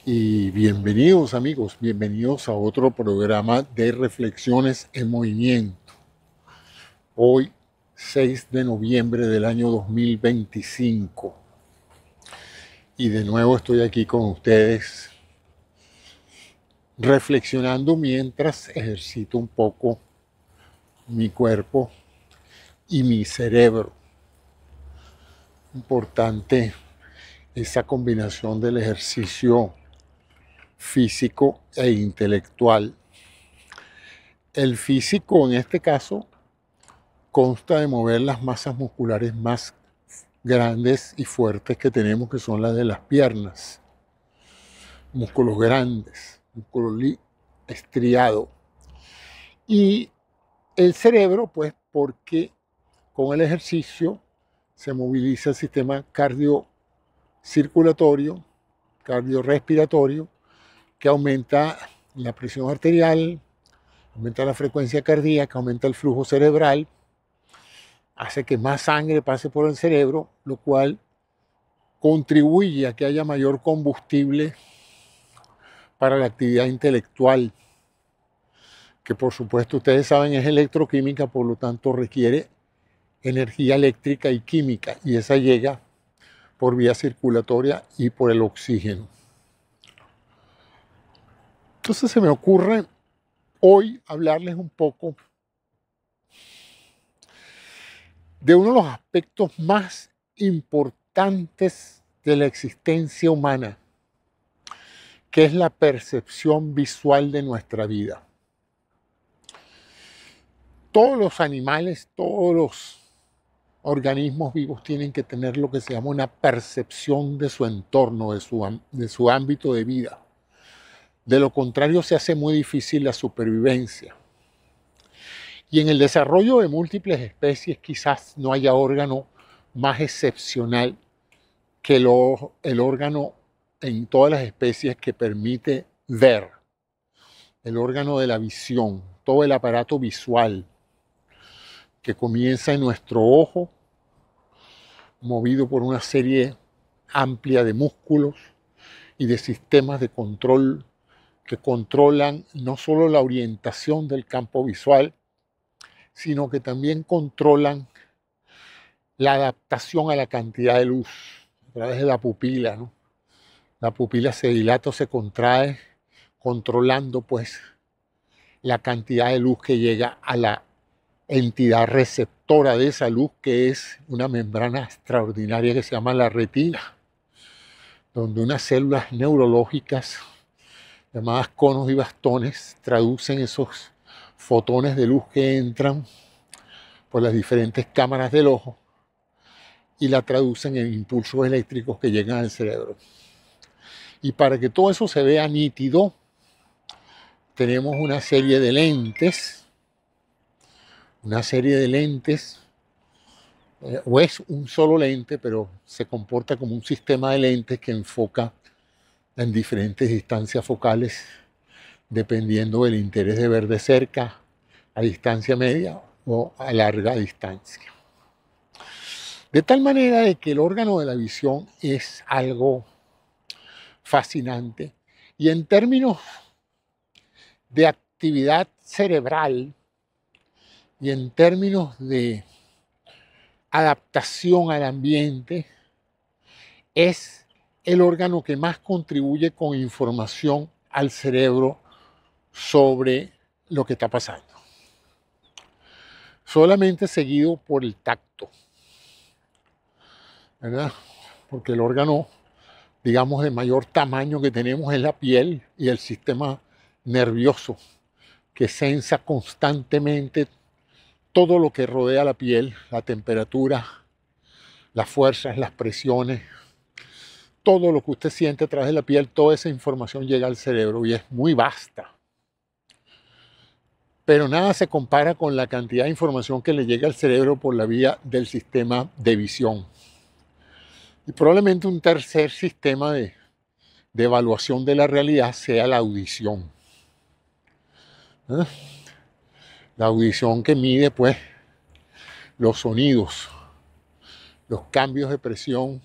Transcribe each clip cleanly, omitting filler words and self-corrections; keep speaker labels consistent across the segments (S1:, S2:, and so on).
S1: Y bienvenidos amigos, bienvenidos a otro programa de Reflexiones en Movimiento. Hoy, 6 de noviembre del año 2025. Y de nuevo estoy aquí con ustedes reflexionando mientras ejercito un poco mi cuerpo y mi cerebro. Importante esa combinación del ejercicio físico e intelectual. El físico en este caso consta de mover las masas musculares más grandes y fuertes que tenemos, que son las de las piernas. Músculos grandes, músculo estriado. Y el cerebro, pues porque con el ejercicio se moviliza el sistema cardiocirculatorio, cardiorrespiratorio, que aumenta la presión arterial, aumenta la frecuencia cardíaca, aumenta el flujo cerebral, hace que más sangre pase por el cerebro, lo cual contribuye a que haya mayor combustible para la actividad intelectual, que por supuesto ustedes saben es electroquímica, por lo tanto requiere energía eléctrica y química, y esa llega por vía circulatoria y por el oxígeno. Entonces se me ocurre hoy hablarles un poco de uno de los aspectos más importantes de la existencia humana, que es la percepción visual de nuestra vida. Todos los animales, todos los organismos vivos tienen que tener lo que se llama una percepción de su entorno, de su ámbito de vida. De lo contrario, se hace muy difícil la supervivencia. Y en el desarrollo de múltiples especies quizás no haya órgano más excepcional que el órgano en todas las especies que permite ver, el órgano de la visión, todo el aparato visual que comienza en nuestro ojo, movido por una serie amplia de músculos y de sistemas de control que controlan no solo la orientación del campo visual, sino que también controlan la adaptación a la cantidad de luz a través de la pupila, ¿no? La pupila se dilata o se contrae, controlando pues la cantidad de luz que llega a la entidad receptora de esa luz, que es una membrana extraordinaria que se llama la retina, donde unas células neurológicas llamadas conos y bastones traducen esos fotones de luz que entran por las diferentes cámaras del ojo y la traducen en impulsos eléctricos que llegan al cerebro. Y para que todo eso se vea nítido, tenemos una serie de lentes, o es un solo lente, pero se comporta como un sistema de lentes que enfoca en diferentes distancias focales, dependiendo del interés de ver de cerca, a distancia media o a larga distancia. De tal manera de que el órgano de la visión es algo fascinante, y en términos de actividad cerebral y en términos de adaptación al ambiente, es el órgano que más contribuye con información al cerebro sobre lo que está pasando. Solamente seguido por el tacto, ¿verdad? Porque el órgano, digamos, de mayor tamaño que tenemos es la piel y el sistema nervioso, que sensa constantemente todo lo que rodea la piel, la temperatura, las fuerzas, las presiones, todo lo que usted siente a través de la piel, toda esa información llega al cerebro y es muy vasta. Pero nada se compara con la cantidad de información que le llega al cerebro por la vía del sistema de visión. Y probablemente un tercer sistema de evaluación de la realidad sea la audición. ¿Eh? La audición que mide pues los sonidos, los cambios de presión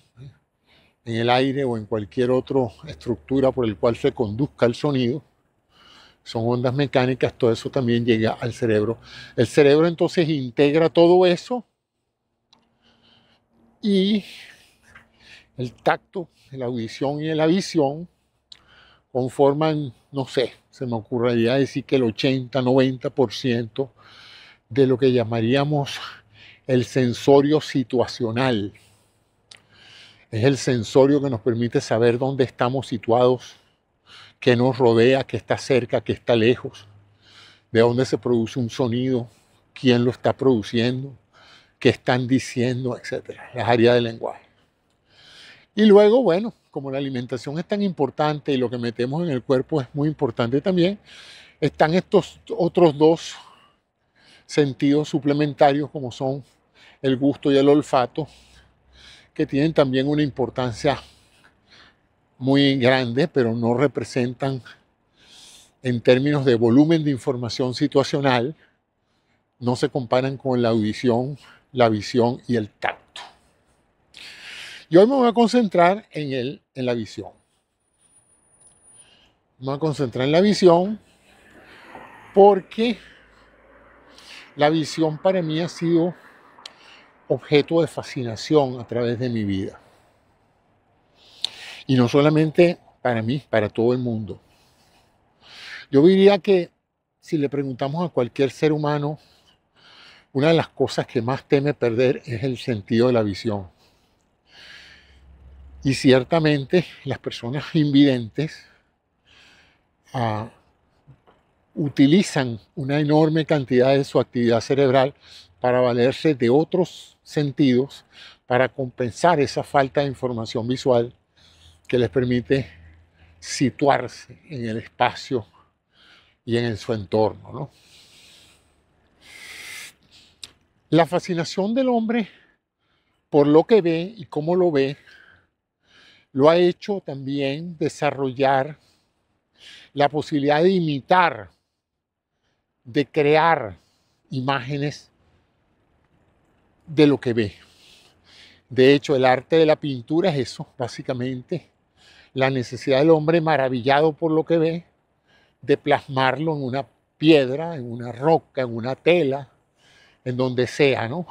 S1: en el aire o en cualquier otra estructura por el cual se conduzca el sonido, son ondas mecánicas, todo eso también llega al cerebro. El cerebro entonces integra todo eso y el tacto, la audición y la visión conforman, no sé, se me ocurriría decir que el 80-90% de lo que llamaríamos el sensorio situacional. Es el sensorio que nos permite saber dónde estamos situados, qué nos rodea, qué está cerca, qué está lejos, de dónde se produce un sonido, quién lo está produciendo, qué están diciendo, etcétera. Las áreas del lenguaje. Y luego, bueno, como la alimentación es tan importante y lo que metemos en el cuerpo es muy importante también, están estos otros dos sentidos suplementarios como son el gusto y el olfato, que tienen también una importancia muy grande, pero no representan en términos de volumen de información situacional, no se comparan con la audición, la visión y el tacto. Y hoy me voy a concentrar en la visión. Me voy a concentrar en la visión porque la visión para mí ha sido objeto de fascinación a través de mi vida. Y no solamente para mí, para todo el mundo. Yo diría que si le preguntamos a cualquier ser humano, una de las cosas que más teme perder es el sentido de la visión. Y ciertamente las personas invidentes utilizan una enorme cantidad de su actividad cerebral para valerse de otros sentidos para compensar esa falta de información visual que les permite situarse en el espacio y en su entorno, ¿no? La fascinación del hombre por lo que ve y cómo lo ve lo ha hecho también desarrollar la posibilidad de imitar, de crear imágenes de lo que ve. De hecho, el arte de la pintura es eso, básicamente, la necesidad del hombre maravillado por lo que ve, de plasmarlo en una piedra, en una roca, en una tela, en donde sea, ¿no?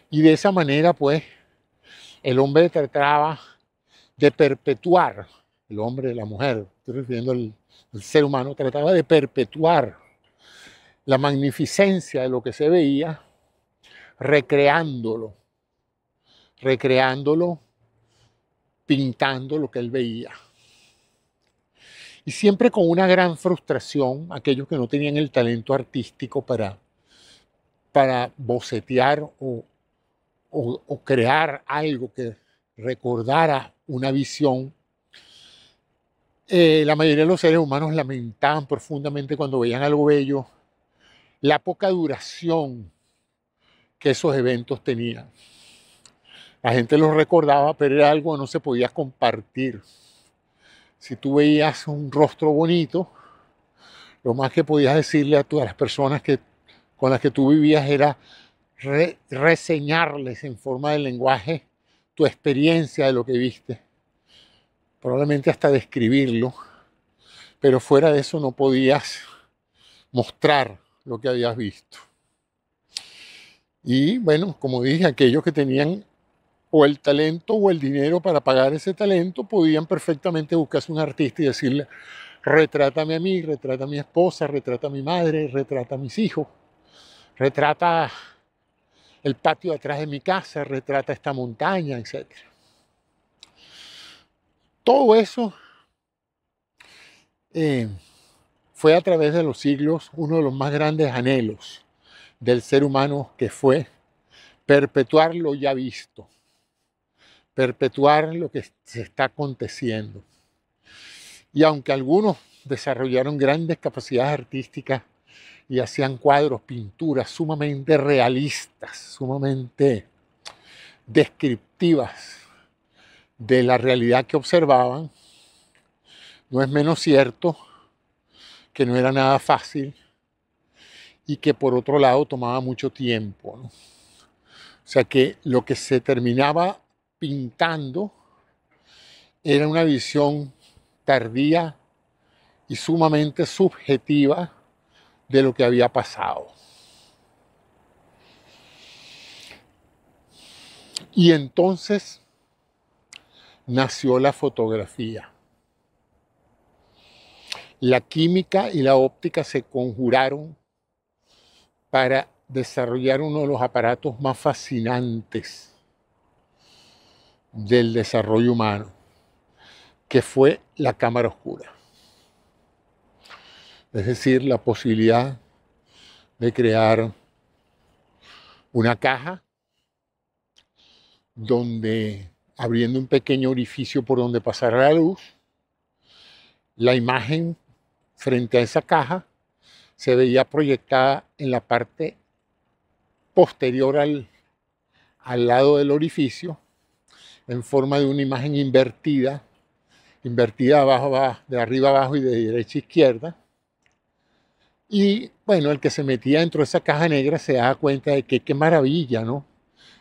S1: Y de esa manera, pues, el hombre trataba de perpetuar, el hombre, la mujer, estoy refiriendo al ser humano, trataba de perpetuar la magnificencia de lo que se veía, recreándolo, pintando lo que él veía. Y siempre con una gran frustración, aquellos que no tenían el talento artístico para bocetear o crear algo que recordara una visión. La mayoría de los seres humanos lamentaban profundamente cuando veían algo bello la poca duración que esos eventos tenían. La gente los recordaba, pero era algo que no se podía compartir. Si tú veías un rostro bonito, lo más que podías decirle a todas las personas con las que tú vivías era reseñarles en forma de lenguaje tu experiencia de lo que viste. Probablemente hasta describirlo, pero fuera de eso no podías mostrar lo que habías visto. Y bueno, como dije, aquellos que tenían o el talento o el dinero para pagar ese talento podían perfectamente buscarse un artista y decirle: retrátame a mí, retrata a mi esposa, retrata a mi madre, retrata a mis hijos, retrata el patio de atrás de mi casa, retrata esta montaña, etc. Todo eso fue a través de los siglos uno de los más grandes anhelos del ser humano, que fue perpetuar lo ya visto, perpetuar lo que se está aconteciendo. Y aunque algunos desarrollaron grandes capacidades artísticas y hacían cuadros, pinturas sumamente realistas, sumamente descriptivas de la realidad que observaban, no es menos cierto que no era nada fácil y que por otro lado tomaba mucho tiempo, ¿no? O sea que lo que se terminaba pintando era una visión tardía y sumamente subjetiva de lo que había pasado. Y entonces nació la fotografía. La química y la óptica se conjuraron para desarrollar uno de los aparatos más fascinantes del desarrollo humano, que fue la cámara oscura. Es decir, la posibilidad de crear una caja donde, abriendo un pequeño orificio por donde pasara la luz, la imagen frente a esa caja se veía proyectada en la parte posterior al lado del orificio, en forma de una imagen invertida de arriba abajo y de derecha a izquierda. Y bueno, el que se metía dentro de esa caja negra se daba cuenta de que qué maravilla, ¿no?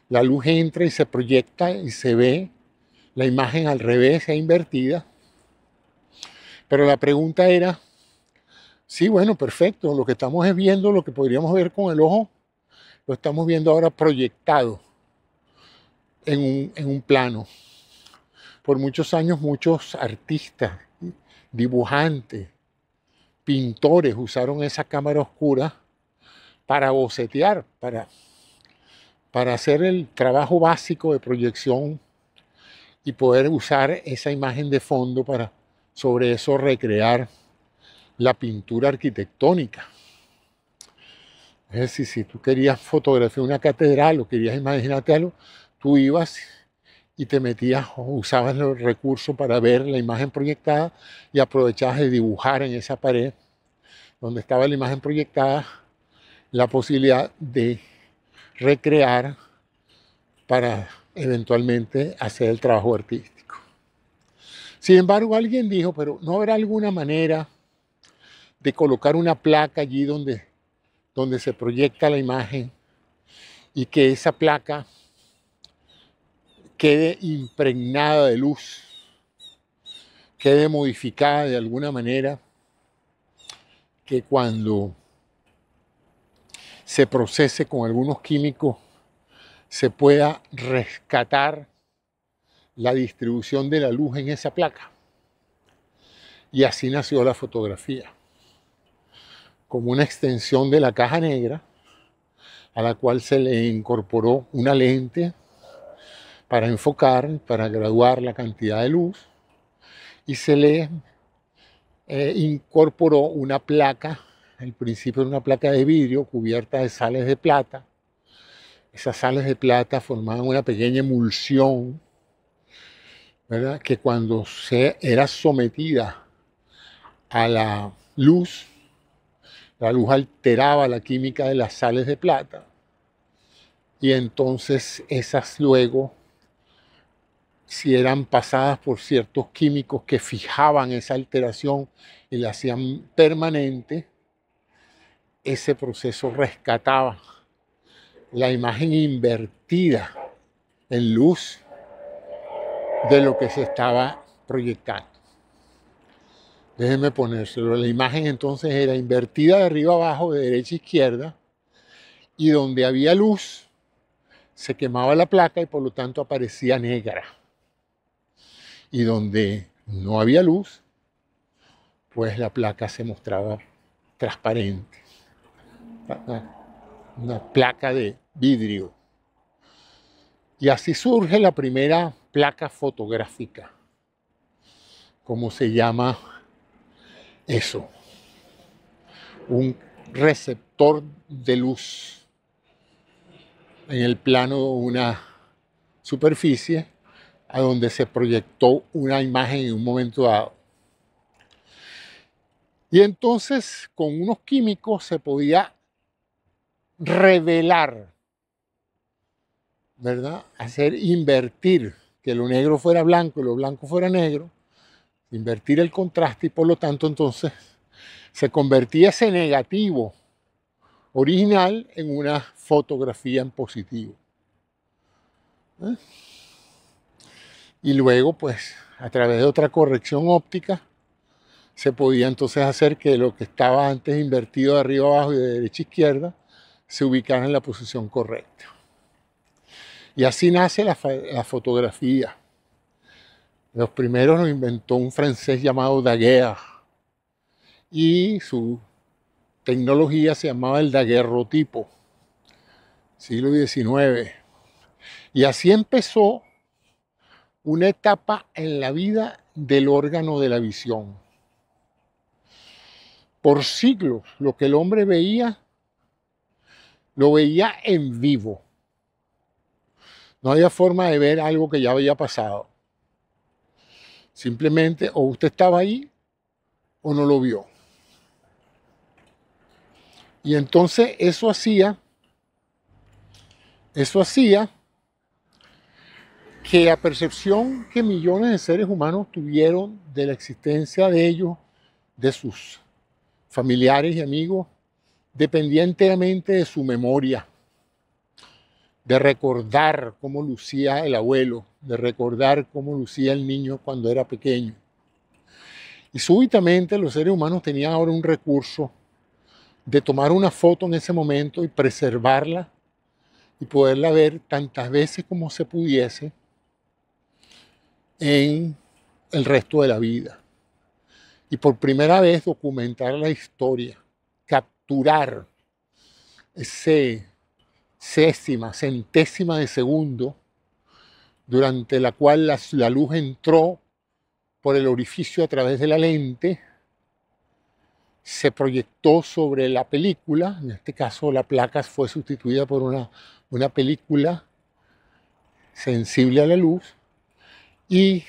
S1: La luz entra y se proyecta y se ve la imagen al revés e invertida. Pero la pregunta era, sí, bueno, perfecto, lo que estamos es viendo lo que podríamos ver con el ojo, lo estamos viendo ahora proyectado en un plano. Por muchos años muchos artistas, dibujantes, pintores usaron esa cámara oscura para bocetear, para hacer el trabajo básico de proyección y poder usar esa imagen de fondo para sobre eso recrear la pintura arquitectónica. Es decir, si tú querías fotografiar una catedral o querías imaginarte algo, tú ibas y te metías o usabas los recursos para ver la imagen proyectada y aprovechabas de dibujar en esa pared donde estaba la imagen proyectada la posibilidad de recrear para eventualmente hacer el trabajo artístico. Sin embargo, alguien dijo, pero ¿no habrá alguna manera de colocar una placa allí donde se proyecta la imagen y que esa placa quede impregnada de luz, quede modificada de alguna manera, que cuando se procese con algunos químicos se pueda rescatar la distribución de la luz en esa placa? Y así nació la fotografía, como una extensión de la caja negra a la cual se le incorporó una lente para enfocar, para graduar la cantidad de luz, y se le incorporó una placa, al principio una placa de vidrio cubierta de sales de plata. Esas sales de plata formaban una pequeña emulsión, ¿verdad?, que cuando se era sometida a la luz alteraba la química de las sales de plata, y entonces esas luego, si eran pasadas por ciertos químicos que fijaban esa alteración y la hacían permanente, ese proceso rescataba la imagen invertida en luz de lo que se estaba proyectando. Déjenme ponérselo. La imagen entonces era invertida de arriba abajo, de derecha a izquierda, y donde había luz se quemaba la placa y por lo tanto aparecía negra. Y donde no había luz, pues la placa se mostraba transparente. Una placa de vidrio. Y así surge la primera placa fotográfica. ¿Cómo se llama eso? Un receptor de luz en el plano de una superficie a donde se proyectó una imagen en un momento dado. Y entonces con unos químicos se podía revelar, ¿verdad?, hacer invertir, que lo negro fuera blanco y lo blanco fuera negro, invertir el contraste, y por lo tanto entonces se convertía ese negativo original en una fotografía en positivo. y luego pues a través de otra corrección óptica se podía entonces hacer que lo que estaba antes invertido de arriba abajo y de derecha a izquierda se ubicara en la posición correcta. Y así nace la fotografía. Los primeros lo inventó un francés llamado Daguerre y su tecnología se llamaba el daguerrotipo, siglo XIX. Y así empezó una etapa en la vida del órgano de la visión. Por siglos, lo que el hombre veía, lo veía en vivo. No había forma de ver algo que ya había pasado. Simplemente o usted estaba ahí o no lo vio. Y entonces eso hacía que la percepción que millones de seres humanos tuvieron de la existencia de ellos, de sus familiares y amigos, dependía enteramente de su memoria, de recordar cómo lucía el abuelo, de recordar cómo lucía el niño cuando era pequeño. Y súbitamente los seres humanos tenían ahora un recurso de tomar una foto en ese momento y preservarla y poderla ver tantas veces como se pudiese en el resto de la vida. Y por primera vez documentar la historia, capturar ese centésima de segundo durante la cual la luz entró por el orificio a través de la lente, se proyectó sobre la película, en este caso la placa fue sustituida por una película sensible a la luz, y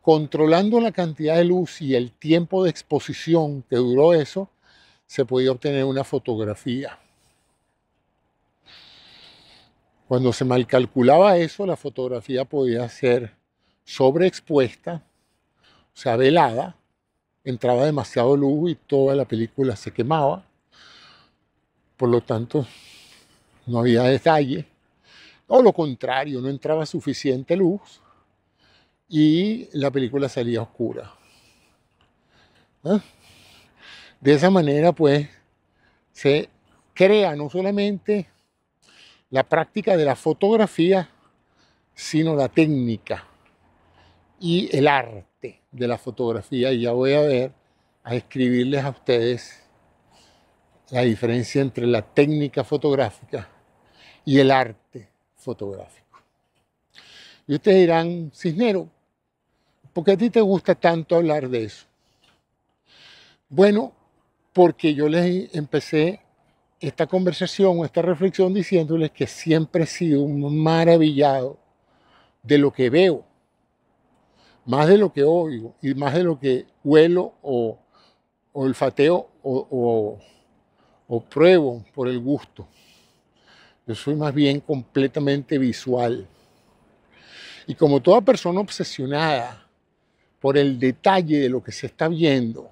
S1: controlando la cantidad de luz y el tiempo de exposición que duró eso, se podía obtener una fotografía. Cuando se malcalculaba eso, la fotografía podía ser sobreexpuesta, o sea, velada, entraba demasiado luz y toda la película se quemaba, por lo tanto no había detalle, o lo contrario, no entraba suficiente luz y la película salía oscura. ¿Eh? De esa manera, pues, se crea no solamente la práctica de la fotografía, sino la técnica y el arte de la fotografía. Y ya voy a escribirles a ustedes la diferencia entre la técnica fotográfica y el arte fotográfico. Y ustedes dirán, Cisnero, ¿por qué a ti te gusta tanto hablar de eso? Bueno, porque yo les empecé esta conversación o esta reflexión diciéndoles que siempre he sido un maravillado de lo que veo, más de lo que oigo y más de lo que huelo o olfateo o pruebo por el gusto. Yo soy más bien completamente visual. Y como toda persona obsesionada por el detalle de lo que se está viendo,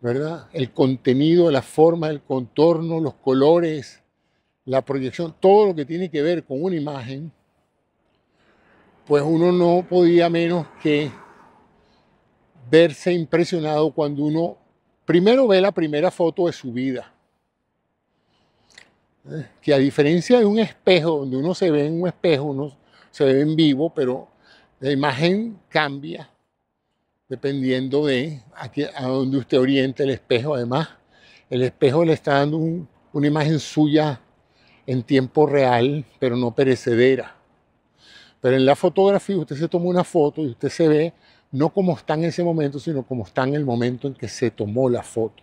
S1: ¿verdad? El contenido, la forma, el contorno, los colores, la proyección, todo lo que tiene que ver con una imagen, pues uno no podía menos que verse impresionado cuando uno primero ve la primera foto de su vida. Que a diferencia de un espejo, donde uno se ve en un espejo, uno se ve en vivo, pero la imagen cambia dependiendo de a dónde usted oriente el espejo. Además, el espejo le está dando una imagen suya en tiempo real, pero no perecedera. Pero en la fotografía usted se toma una foto y usted se ve no como está en ese momento, sino como está en el momento en que se tomó la foto.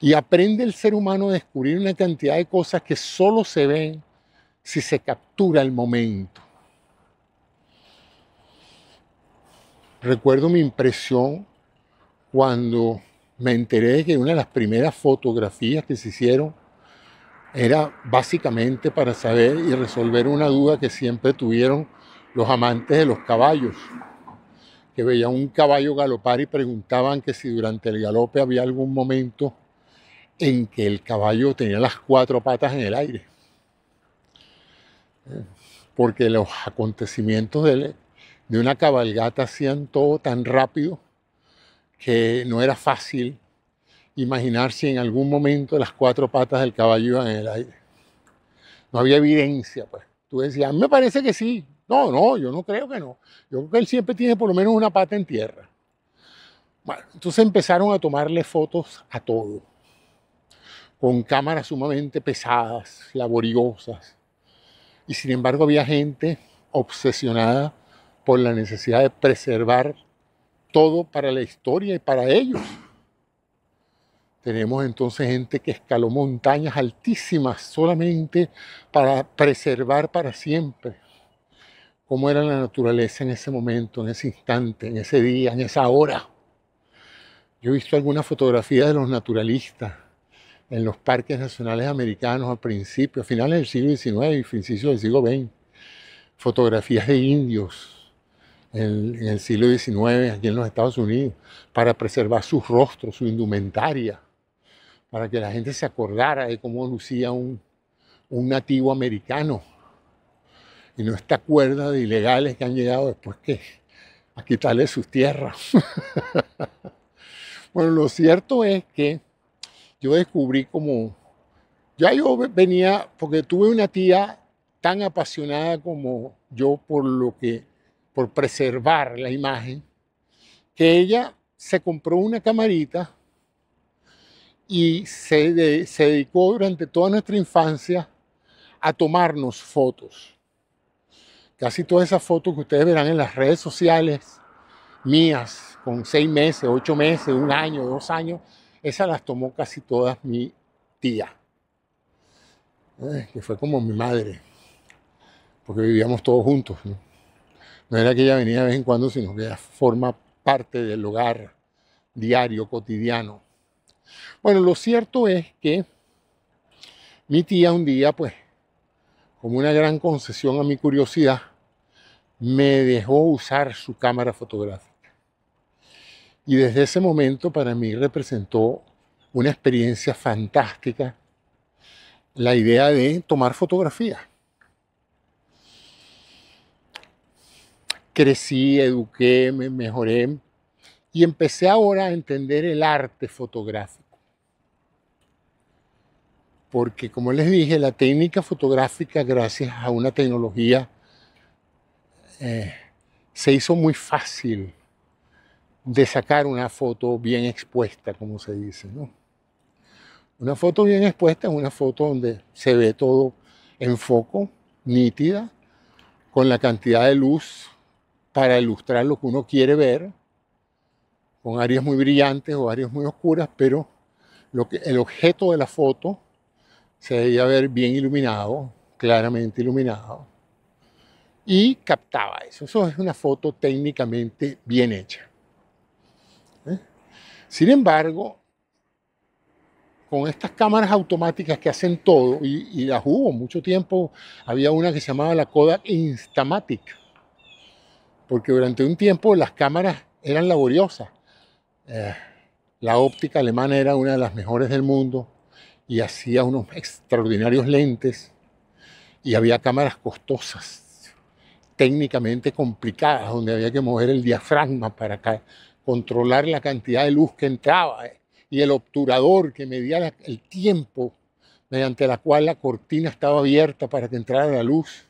S1: Y aprende el ser humano a descubrir una cantidad de cosas que solo se ven si se captura el momento. Recuerdo mi impresión cuando me enteré de que una de las primeras fotografías que se hicieron era básicamente para saber y resolver una duda que siempre tuvieron los amantes de los caballos, que veían un caballo galopar y preguntaban que si durante el galope había algún momento en que el caballo tenía las cuatro patas en el aire. porque los acontecimientos de una cabalgata hacían todo tan rápido que no era fácil imaginar si en algún momento las cuatro patas del caballo iban en el aire. No había evidencia, pues. Tú decías, a mí me parece que sí. No, no, yo no creo que no. Yo creo que él siempre tiene por lo menos una pata en tierra. Bueno, entonces empezaron a tomarle fotos a todo, con cámaras sumamente pesadas, laboriosas. Y sin embargo había gente obsesionada por la necesidad de preservar todo para la historia y para ellos. Tenemos entonces gente que escaló montañas altísimas solamente para preservar para siempre cómo era la naturaleza en ese momento, en ese instante, en ese día, en esa hora. Yo he visto algunas fotografías de los naturalistas en los parques nacionales americanos a principios, a finales del siglo XIX y principios del siglo XX. Fotografías de indios en el siglo XIX aquí en los Estados Unidos para preservar sus rostros, su indumentaria, para que la gente se acordara de cómo lucía un nativo americano y no esta cuerda de ilegales que han llegado después que a quitarle sus tierras. Bueno, lo cierto es que yo descubrí como, ya yo venía, porque tuve una tía tan apasionada como yo por preservar la imagen, que ella se compró una camarita y se dedicó durante toda nuestra infancia a tomarnos fotos. Casi todas esas fotos que ustedes verán en las redes sociales mías, con 6 meses, 8 meses, 1 año, 2 años, esas las tomó casi todas mi tía, que fue como mi madre, porque vivíamos todos juntos, ¿no? No era que ella venía de vez en cuando, sino que ella forma parte del hogar diario, cotidiano. Bueno, lo cierto es que mi tía un día, pues, como una gran concesión a mi curiosidad, me dejó usar su cámara fotográfica. Y desde ese momento para mí representó una experiencia fantástica la idea de tomar fotografías. Crecí, eduqué, me mejoré y empecé ahora a entender el arte fotográfico. Porque como les dije, la técnica fotográfica, gracias a una tecnología, se hizo muy fácil de sacar una foto bien expuesta, como se dice, ¿no? Una foto bien expuesta es una foto donde se ve todo en foco, nítida, con la cantidad de luz para ilustrar lo que uno quiere ver, con áreas muy brillantes o áreas muy oscuras, pero el objeto de la foto se debía ver bien iluminado, claramente iluminado, y captaba eso. Eso es una foto técnicamente bien hecha. Sin embargo, con estas cámaras automáticas que hacen todo, y las hubo mucho tiempo, había una que se llamaba la Kodak Instamatic, porque durante un tiempo las cámaras eran laboriosas. La óptica alemana era una de las mejores del mundo y hacía unos extraordinarios lentes, y había cámaras costosas, técnicamente complicadas, donde había que mover el diafragma para controlar la cantidad de luz que entraba, y el obturador que medía el tiempo mediante la cual la cortina estaba abierta para que entrara la luz,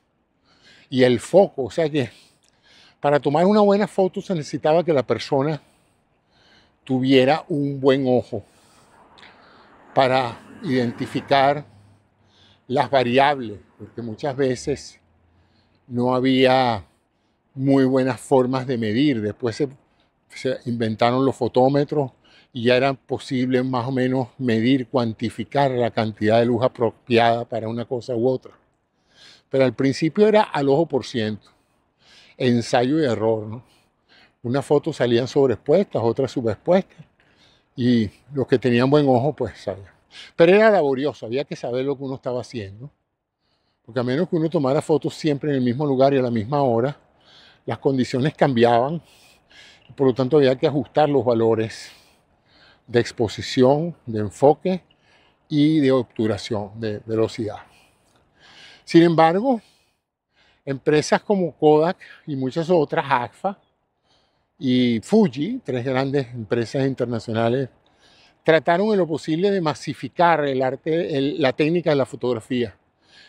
S1: y el foco. O sea que para tomar una buena foto se necesitaba que la persona tuviera un buen ojo para identificar las variables, porque muchas veces no había muy buenas formas de medir. Después se inventaron los fotómetros y ya era posible más o menos medir, cuantificar la cantidad de luz apropiada para una cosa u otra. Pero al principio era al ojo por ciento, ensayo y error, ¿no? Unas fotos salían sobreexpuestas, otras subexpuestas, y los que tenían buen ojo, pues sabían. Pero era laborioso, había que saber lo que uno estaba haciendo, porque a menos que uno tomara fotos siempre en el mismo lugar y a la misma hora, las condiciones cambiaban, por lo tanto había que ajustar los valores de exposición, de enfoque y de obturación, de velocidad. Sin embargo, Empresas como Kodak y muchas otras, Agfa y Fuji, tres grandes empresas internacionales, trataron en lo posible de masificar el arte, la técnica de la fotografía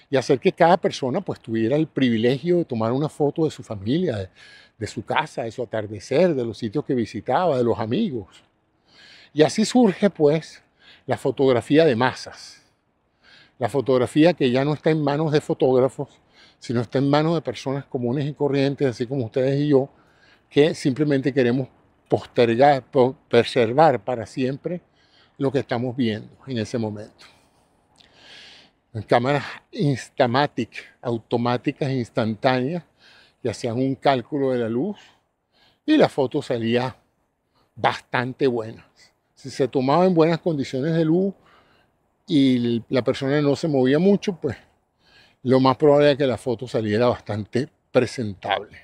S1: y hacer que cada persona pues tuviera el privilegio de tomar una foto de su familia, de su casa, de su atardecer, de los sitios que visitaba, de los amigos. Y así surge pues la fotografía de masas, la fotografía que ya no está en manos de fotógrafos, sino está en manos de personas comunes y corrientes, así como ustedes y yo, que simplemente queremos postergar, preservar para siempre lo que estamos viendo en ese momento. Cámaras Instamatic, automáticas e instantáneas, que hacían un cálculo de la luz y la foto salía bastante buena. Si se tomaba en buenas condiciones de luz y la persona no se movía mucho, pues lo más probable era que la foto saliera bastante presentable.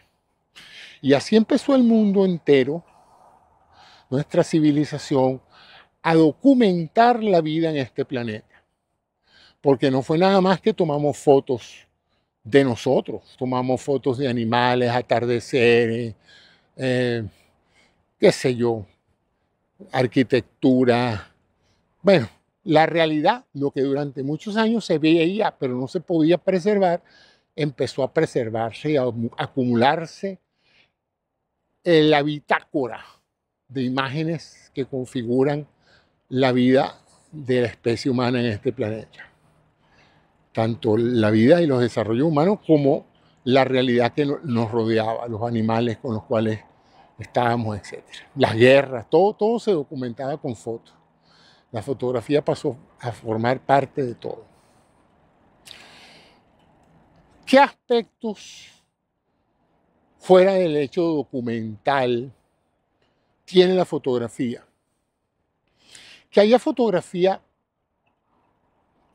S1: Y así empezó el mundo entero, nuestra civilización, a documentar la vida en este planeta. Porque no fue nada más que tomamos fotos de nosotros, tomamos fotos de animales, atardeceres, qué sé yo, arquitectura. Bueno, la realidad, lo que durante muchos años se veía, pero no se podía preservar, empezó a preservarse y a acumularse en la bitácora de imágenes que configuran la vida de la especie humana en este planeta. Tanto la vida y los desarrollos humanos como la realidad que nos rodeaba, los animales con los cuales estábamos, etc. Las guerras, todo se documentaba con fotos. La fotografía pasó a formar parte de todo. ¿Qué aspectos fuera del hecho documental tiene la fotografía? Que haya fotografía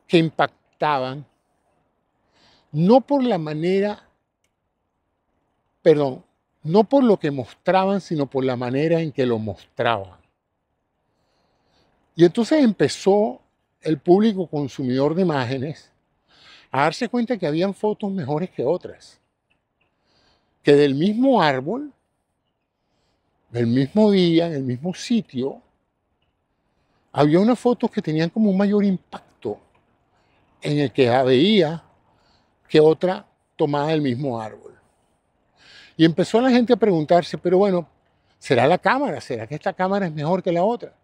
S1: que impactaban no por la manera, perdón, no por lo que mostraban, sino por la manera en que lo mostraban. Y entonces empezó el público consumidor de imágenes a darse cuenta que habían fotos mejores que otras. Que del mismo árbol, del mismo día, en el mismo sitio, había unas fotos que tenían como un mayor impacto en el que la veía que otra tomada del mismo árbol. Y empezó la gente a preguntarse, pero bueno, ¿será la cámara? ¿Será que esta cámara es mejor que la otra?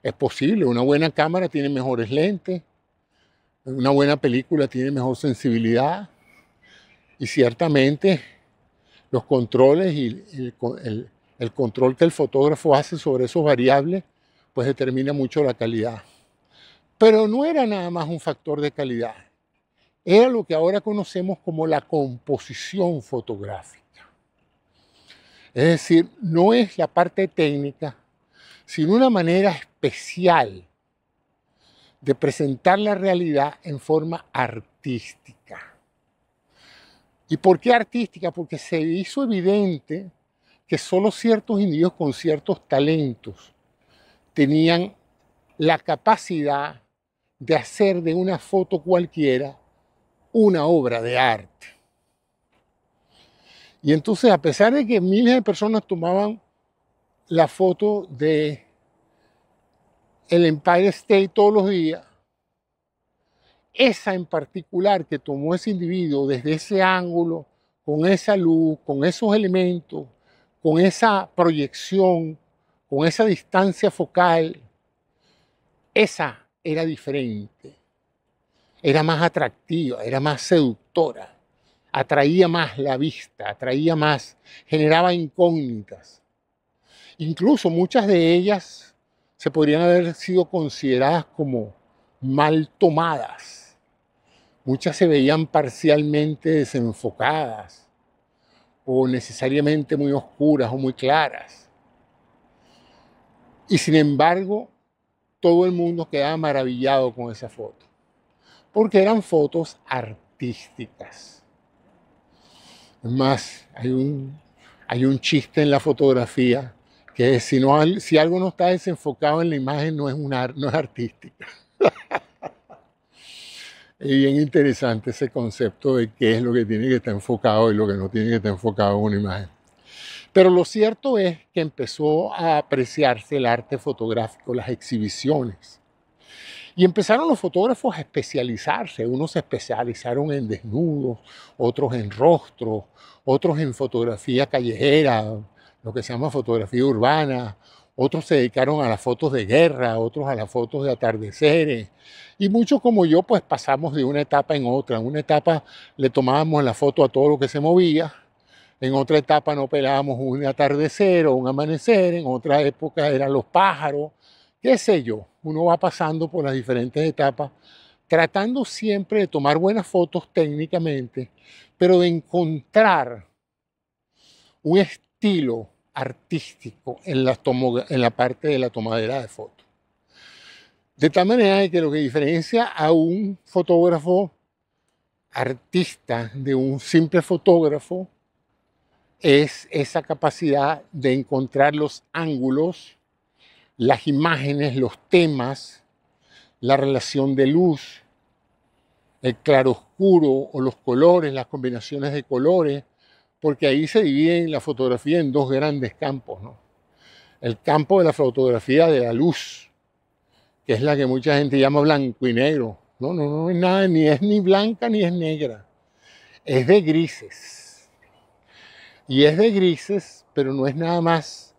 S1: Es posible, una buena cámara tiene mejores lentes, una buena película tiene mejor sensibilidad y ciertamente los controles y el control que el fotógrafo hace sobre esos variables pues determina mucho la calidad. Pero no era nada más un factor de calidad, era lo que ahora conocemos como la composición fotográfica. Es decir, no es la parte técnica, sino una manera especial de presentar la realidad en forma artística. ¿Y por qué artística? Porque se hizo evidente que solo ciertos individuos con ciertos talentos tenían la capacidad de hacer de una foto cualquiera una obra de arte. Y entonces, a pesar de que miles de personas tomaban la foto de el Empire State todos los días, esa en particular que tomó ese individuo desde ese ángulo, con esa luz, con esos elementos, con esa proyección, con esa distancia focal, esa era diferente, era más atractiva, era más seductora, atraía más la vista, atraía más, generaba incógnitas. Incluso muchas de ellas se podrían haber sido consideradas como mal tomadas. Muchas se veían parcialmente desenfocadas o necesariamente muy oscuras o muy claras. Y sin embargo, todo el mundo quedaba maravillado con esa foto, porque eran fotos artísticas. Es más, hay un chiste en la fotografía que es, si algo no está desenfocado en la imagen, no es artística. Es bien interesante ese concepto de qué es lo que tiene que estar enfocado y lo que no tiene que estar enfocado en una imagen. Pero lo cierto es que empezó a apreciarse el arte fotográfico, las exhibiciones. Y empezaron los fotógrafos a especializarse. Unos se especializaron en desnudos, otros en rostros, otros en fotografía callejera, lo que se llama fotografía urbana. Otros se dedicaron a las fotos de guerra, otros a las fotos de atardeceres. Y muchos como yo, pues pasamos de una etapa en otra. En una etapa le tomábamos la foto a todo lo que se movía. En otra etapa no pelábamos un atardecer o un amanecer. En otra época eran los pájaros. Qué sé yo. Uno va pasando por las diferentes etapas, tratando siempre de tomar buenas fotos técnicamente, pero de encontrar un estilo artístico en la parte de la tomadera de fotos. De tal manera que lo que diferencia a un fotógrafo artista de un simple fotógrafo es esa capacidad de encontrar los ángulos, las imágenes, los temas, la relación de luz, el claroscuro o los colores, las combinaciones de colores, porque ahí se divide la fotografía en dos grandes campos, ¿no? El campo de la fotografía de la luz, que es la que mucha gente llama blanco y negro. No es nada, ni es ni blanca ni es negra. Es de grises. Y es de grises, pero no es nada más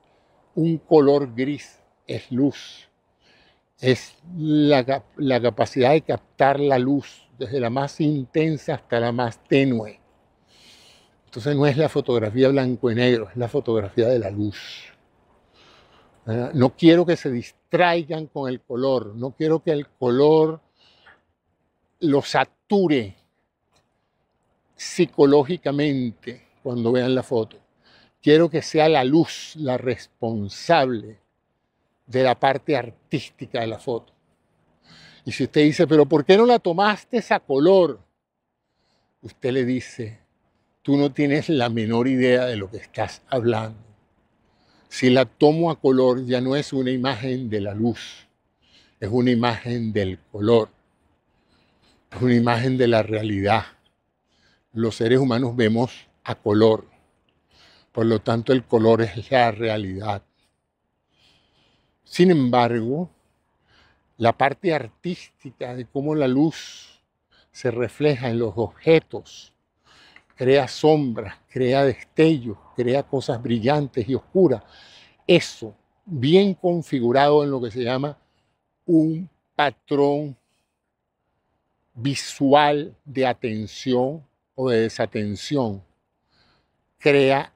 S1: un color gris, es luz. Es la capacidad de captar la luz, desde la más intensa hasta la más tenue. Entonces no es la fotografía blanco y negro, es la fotografía de la luz. No quiero que se distraigan con el color, no quiero que el color lo sature psicológicamente cuando vean la foto. Quiero que sea la luz la responsable de la parte artística de la foto. Y si usted dice, pero ¿por qué no la tomaste a color? Usted le dice, tú no tienes la menor idea de lo que estás hablando. Si la tomo a color ya no es una imagen de la luz, es una imagen del color, es una imagen de la realidad. Los seres humanos vemos a color, por lo tanto el color es la realidad. Sin embargo, la parte artística de cómo la luz se refleja en los objetos, crea sombras, crea destellos, crea cosas brillantes y oscuras. Eso, bien configurado en lo que se llama un patrón visual de atención o de desatención, crea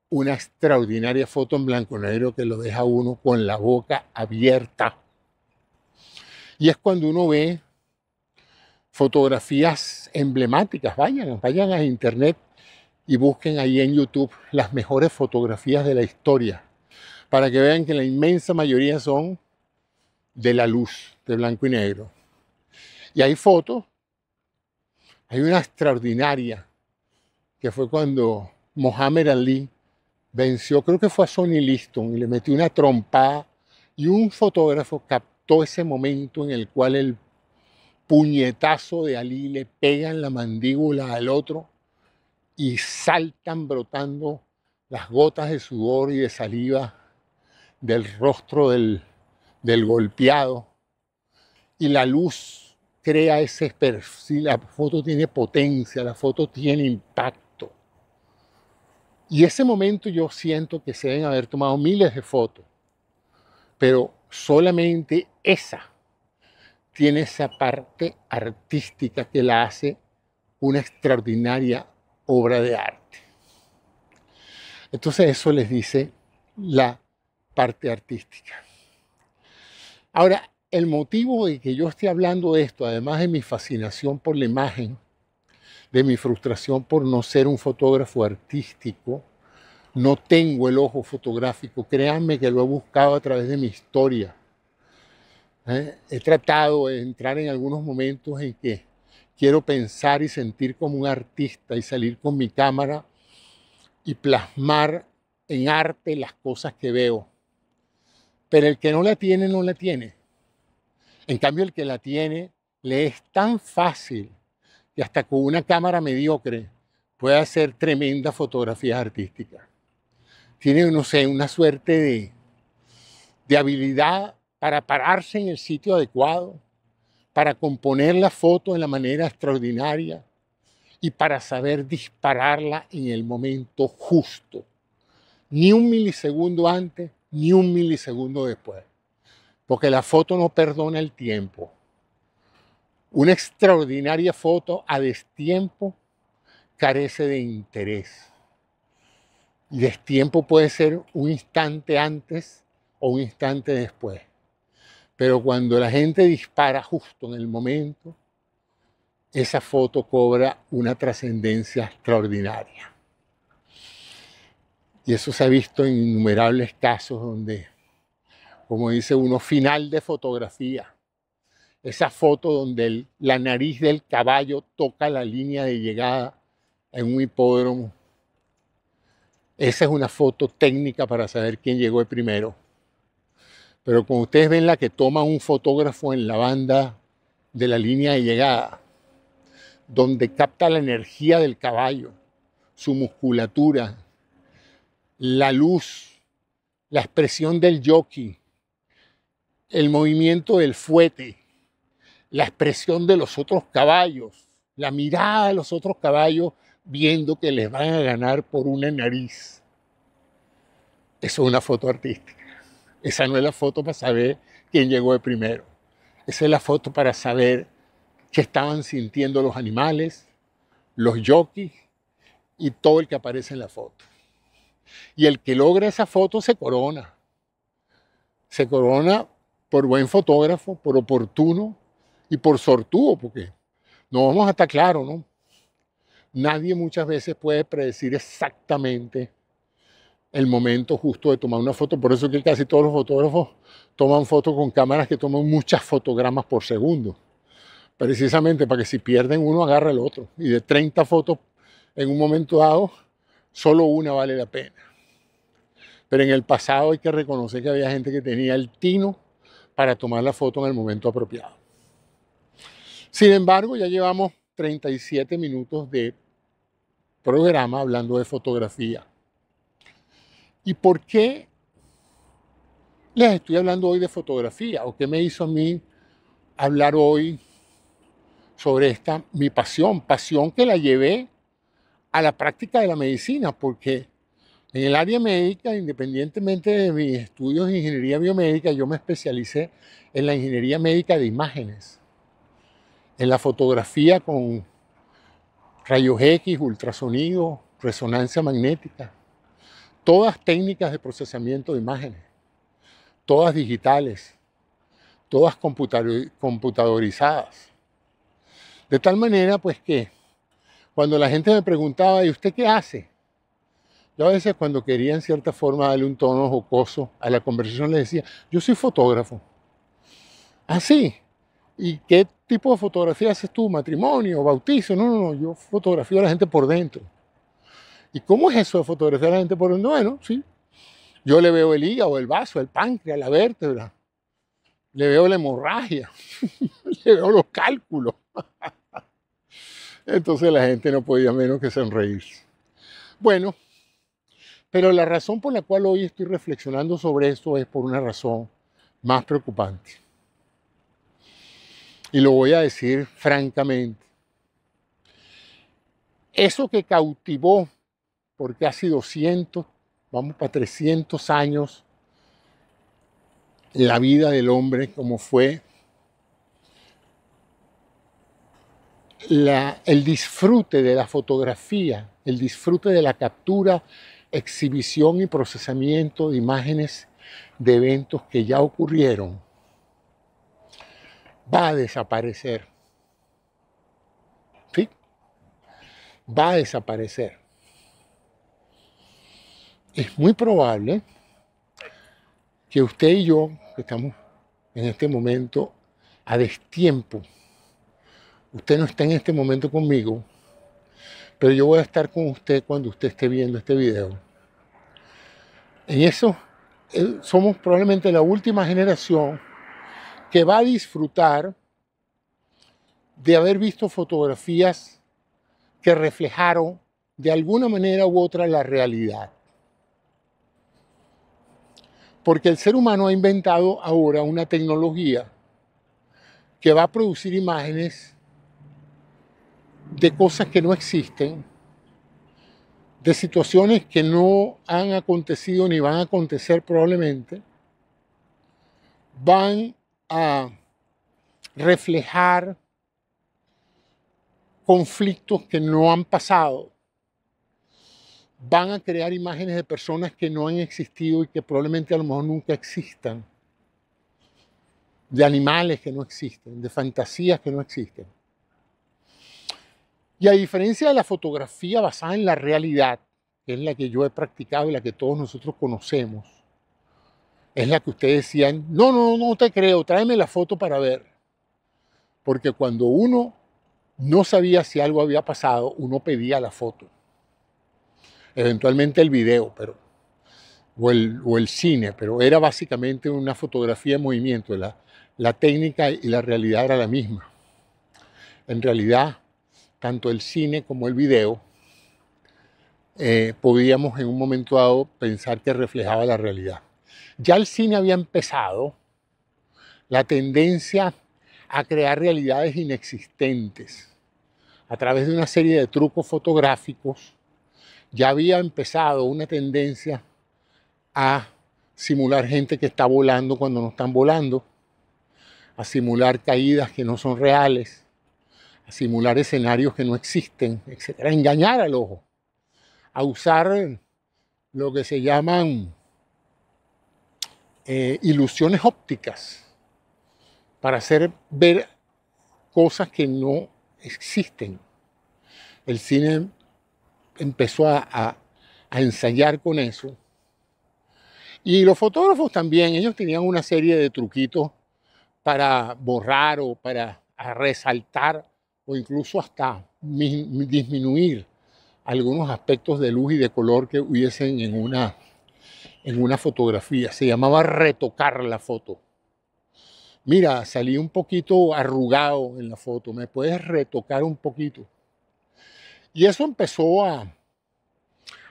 S1: una extraordinaria foto en blanco y negro que lo deja uno con la boca abierta. Y es cuando uno ve fotografías emblemáticas. Vayan a internet y busquen ahí en YouTube las mejores fotografías de la historia, para que vean que la inmensa mayoría son de la luz, de blanco y negro. Y hay fotos, hay una extraordinaria, que fue cuando Muhammad Ali venció, creo que fue a Sonny Liston, y le metió una trompada, y un fotógrafo captó ese momento en el cual el puñetazo de Ali le pega en la mandíbula al otro y saltan brotando las gotas de sudor y de saliva del rostro del golpeado, y la luz crea ese perfil. La foto tiene potencia, la foto tiene impacto. Y ese momento yo siento que se deben haber tomado miles de fotos, pero solamente esa tiene esa parte artística que la hace una extraordinaria obra de arte. Entonces eso les dice la parte artística. Ahora, el motivo de que yo esté hablando de esto, además de mi fascinación por la imagen, de mi frustración por no ser un fotógrafo artístico, no tengo el ojo fotográfico, créanme que lo he buscado a través de mi historia. He tratado de entrar en algunos momentos en que quiero pensar y sentir como un artista y salir con mi cámara y plasmar en arte las cosas que veo. Pero el que no la tiene, no la tiene. En cambio, el que la tiene le es tan fácil que hasta con una cámara mediocre puede hacer tremendas fotografías artísticas. Tiene, no sé, una suerte de habilidad para pararse en el sitio adecuado, para componer la foto de la manera extraordinaria y para saber dispararla en el momento justo. Ni un milisegundo antes, ni un milisegundo después. Porque la foto no perdona el tiempo. Una extraordinaria foto a destiempo carece de interés. Y destiempo puede ser un instante antes o un instante después. Pero cuando la gente dispara justo en el momento, esa foto cobra una trascendencia extraordinaria. Y eso se ha visto en innumerables casos donde, como dice uno, final de fotografía. Esa foto donde la nariz del caballo toca la línea de llegada en un hipódromo. Esa es una foto técnica para saber quién llegó de primero. Pero como ustedes ven la que toma un fotógrafo en la banda de la línea de llegada, donde capta la energía del caballo, su musculatura, la luz, la expresión del jockey, el movimiento del fuete, la expresión de los otros caballos, la mirada de los otros caballos viendo que les van a ganar por una nariz. Eso es una foto artística. Esa no es la foto para saber quién llegó de primero. Esa es la foto para saber qué estaban sintiendo los animales, los jockeys y todo el que aparece en la foto. Y el que logra esa foto se corona. Se corona por buen fotógrafo, por oportuno y por sortudo, porque no vamos a estar claros, ¿no? Nadie muchas veces puede predecir exactamente el momento justo de tomar una foto. Por eso es que casi todos los fotógrafos toman fotos con cámaras que toman muchas fotogramas por segundo. Precisamente para que si pierden uno, agarra el otro. Y de 30 fotos en un momento dado, solo una vale la pena. Pero en el pasado hay que reconocer que había gente que tenía el tino para tomar la foto en el momento apropiado. Sin embargo, ya llevamos 37 minutos de programa hablando de fotografía. ¿Y por qué les estoy hablando hoy de fotografía? ¿O qué me hizo a mí hablar hoy sobre esta mi pasión que la llevé a la práctica de la medicina? Porque en el área médica, independientemente de mis estudios de ingeniería biomédica, yo me especialicé en la ingeniería médica de imágenes, en la fotografía con rayos X, ultrasonido, resonancia magnética, todas técnicas de procesamiento de imágenes, todas digitales, todas computadorizadas. De tal manera, pues, que cuando la gente me preguntaba, ¿y usted qué hace? Yo a veces cuando quería en cierta forma darle un tono jocoso a la conversación le decía, yo soy fotógrafo. ¿Ah, sí? ¿Y qué tipo de fotografía haces tú? ¿Matrimonio? ¿Bautizo? No, yo fotografío a la gente por dentro. ¿Y cómo es eso de fotografiar a la gente por dentro? Bueno, sí. Yo le veo el hígado, el vaso, el páncreas, la vértebra. Le veo la hemorragia. Le veo los cálculos. Entonces la gente no podía menos que sonreírse. Bueno, pero la razón por la cual hoy estoy reflexionando sobre esto es por una razón más preocupante. Y lo voy a decir francamente. Eso que cautivó por casi 200, vamos para 300 años, la vida del hombre, como fue el disfrute de la fotografía, el disfrute de la captura, exhibición y procesamiento de imágenes de eventos que ya ocurrieron, va a desaparecer. ¿Sí? Va a desaparecer. Es muy probable que usted y yo, que estamos en este momento a destiempo, usted no está en este momento conmigo, pero yo voy a estar con usted cuando usted esté viendo este video. En eso somos probablemente la última generación que va a disfrutar de haber visto fotografías que reflejaron de alguna manera u otra la realidad. Porque el ser humano ha inventado ahora una tecnología que va a producir imágenes de cosas que no existen, de situaciones que no han acontecido ni van a acontecer probablemente, van a reflejar conflictos que no han pasado, van a crear imágenes de personas que no han existido y que probablemente a lo mejor nunca existan, de animales que no existen, de fantasías que no existen. Y a diferencia de la fotografía basada en la realidad, que es la que yo he practicado y la que todos nosotros conocemos, es la que ustedes decían, no te creo, tráeme la foto para ver. Porque cuando uno no sabía si algo había pasado, uno pedía la foto. Eventualmente el video, o el cine, pero era básicamente una fotografía en movimiento. La técnica y la realidad era la misma. En realidad, tanto el cine como el video, podíamos en un momento dado pensar que reflejaba la realidad. Ya el cine había empezado la tendencia a crear realidades inexistentes a través de una serie de trucos fotográficos. Ya había empezado una tendencia a simular gente que está volando cuando no están volando, a simular caídas que no son reales, a simular escenarios que no existen, etc. A engañar al ojo, a usar lo que se llaman ilusiones ópticas para hacer ver cosas que no existen. El cine empezó a ensayar con eso. Y los fotógrafos también, ellos tenían una serie de truquitos para borrar o para resaltar o incluso hasta disminuir algunos aspectos de luz y de color que hubiesen en una fotografía. Se llamaba retocar la foto. Mira, salí un poquito arrugado en la foto, ¿me puedes retocar un poquito? Y eso empezó a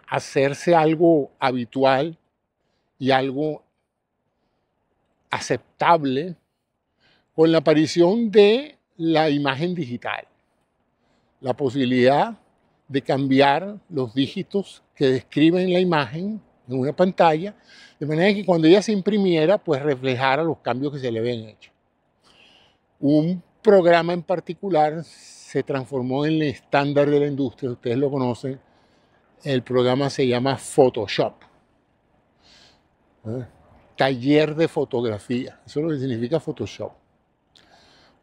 S1: hacerse algo habitual y algo aceptable con la aparición de la imagen digital. La posibilidad de cambiar los dígitos que describen la imagen en una pantalla, de manera que cuando ella se imprimiera, pues reflejara los cambios que se le habían hecho. Un programa en particular se transformó en el estándar de la industria, ustedes lo conocen, el programa se llama Photoshop. Taller de fotografía, eso es lo que significa Photoshop.